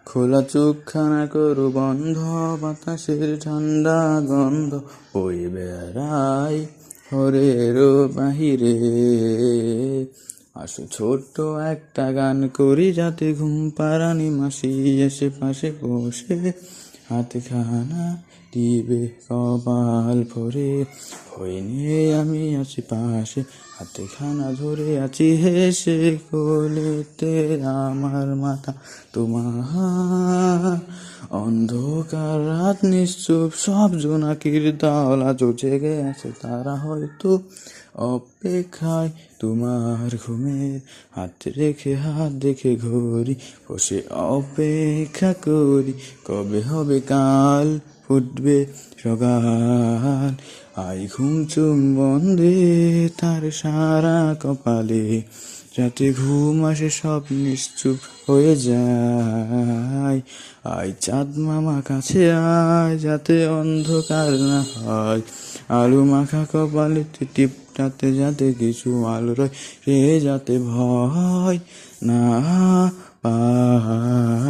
খোলা চোখখানা করো বন্ধ, বাতাসের ঠান্ডা গন্ধ ওই বেড়াই ঘরের বাহিরে। আসো ছোট্ট একটা গান করি, যাতে ঘুম পাড়ানি মাসি এসে পাশে বসে হাতে খানা দিবে কপাল ভরে। ভয় নিয়ে আমি আছি পাশে, হাতে খানা ধরে আছি হেসে, কোলেতে আমার মাথা তোমার। অন্ধকার রাত নিশ্চুপ, সব জোনাকির দল আজ জেগে আছে, তারা হয়তো অপেক্ষায় তোমার ঘুমের হাত রেখে, হাত দেখে ঘড়ি বসে অপেক্ষা করি, কবে হবে কাল, ফুটবে সকাল। আই ঘুম চুম্বন দে তার সারা কপালে, যাতে ঘুম আসে সব নিশ্চুপ হয়ে যায়। আয় চাঁদ মামা কাছে আয়, যাতে অন্ধকার না হয়, আলু মাখা কপালে টিপটাতে যাতে কিছু আলো রয়, রে যাতে ভয় না পায়।